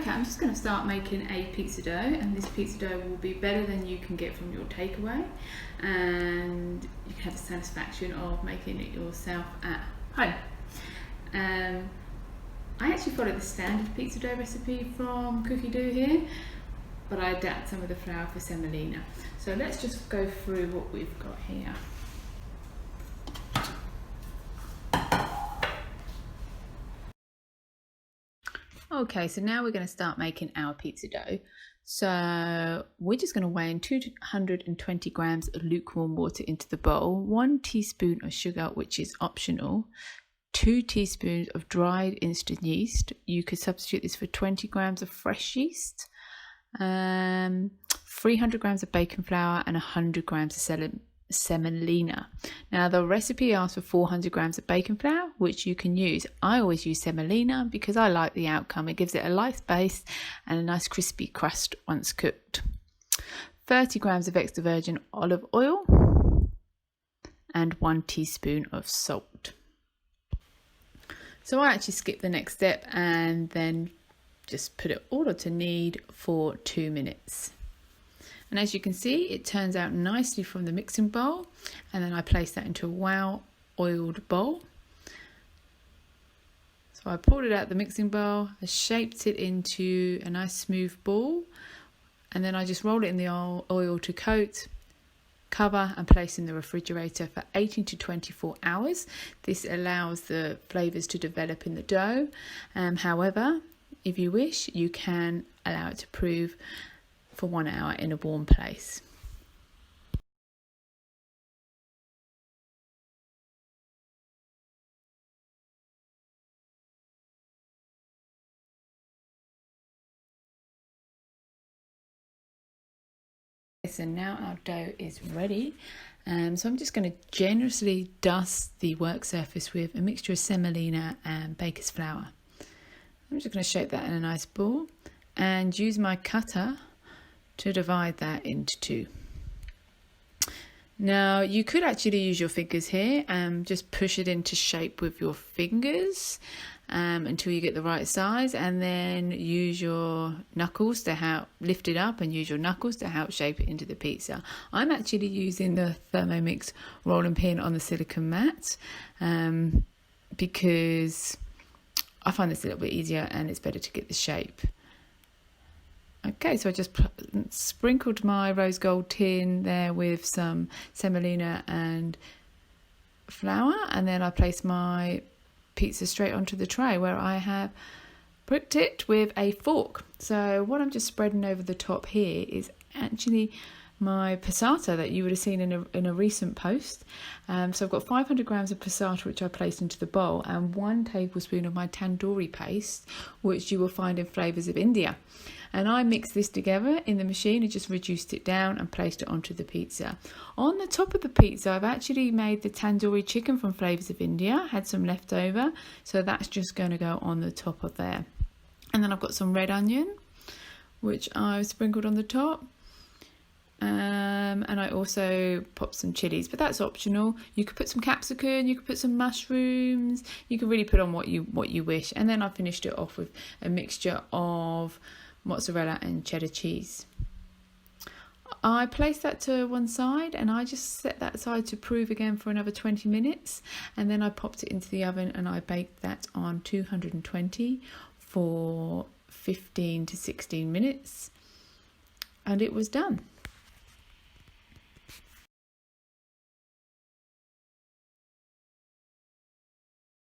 Okay, I'm just going to start making a pizza dough, and this pizza dough will be better than you can get from your takeaway, and you can have the satisfaction of making it yourself at home. I actually follow the standard pizza dough recipe from Cookie Dough here, but I adapt some of the flour for semolina. So let's just go through what we've got here. Okay, so now we're going to start making our pizza dough. So we're just going to weigh in 220 grams of lukewarm water into the bowl, 1 teaspoon of sugar, which is optional, 2 teaspoons of dried instant yeast. You could substitute this for 20 grams of fresh yeast, 300 grams of baking flour, and 100 grams of semolina. Now the recipe asks for 400 grams of baking flour, which you can use. I always use semolina because I like the outcome. It gives it a light base and a nice crispy crust once cooked. 30 grams of extra virgin olive oil and 1 teaspoon of salt. So I actually skip the next step and then just put it all to knead for 2 minutes. And as you can see, it turns out nicely from the mixing bowl, and then I place that into a well-oiled bowl. So I poured it out the mixing bowl, I shaped it into a nice smooth ball, and then I just roll it in the oil to coat, cover and place in the refrigerator for 18 to 24 hours. This allows the flavours to develop in the dough. However, if you wish, you can allow it to prove for 1 hour in a warm place. So now our dough is ready. So I'm just going to generously dust the work surface with a mixture of semolina and baker's flour. I'm just going to shape that in a nice ball and use my cutter to divide that into 2. Now you could actually use your fingers here and just push it into shape with your fingers until you get the right size, and then use your knuckles to help lift it up and use your knuckles to help shape it into the pizza. I'm actually using the Thermomix rolling pin on the silicone mat because I find this a little bit easier and it's better to get the shape. Okay, so I just sprinkled my rose gold tin there with some semolina and flour, and then I placed my pizza straight onto the tray where I have pricked it with a fork. So what I'm just spreading over the top here is actually my passata that you would have seen in a recent post. So I've got 500 grams of passata which I placed into the bowl, and 1 tablespoon of my tandoori paste, which you will find in Flavours of India. And I mixed this together in the machine and just reduced it down and placed it onto the pizza. On the top of the pizza, I've actually made the tandoori chicken from Flavours of India, had some left over, so that's just going to go on the top of there. And then I've got some red onion, which I've sprinkled on the top. And I also popped some chilies, but that's optional. You could put some capsicum, you could put some mushrooms, you can really put on what you wish. And then I finished it off with a mixture of mozzarella and cheddar cheese. I placed that to one side and I just set that aside to prove again for another 20 minutes, and then I popped it into the oven and I baked that on 220 for 15 to 16 minutes, and it was done.